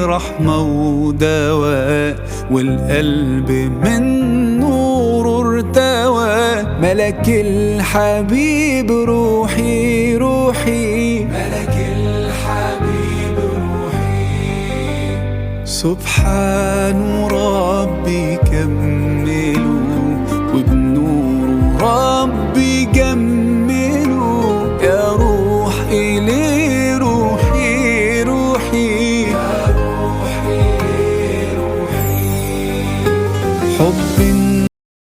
رحمة ودواء، والقلب من نوره ارتوى. ملك الحبيب روحي روحي، ملك الحبيب روحي. سبحان ربي كم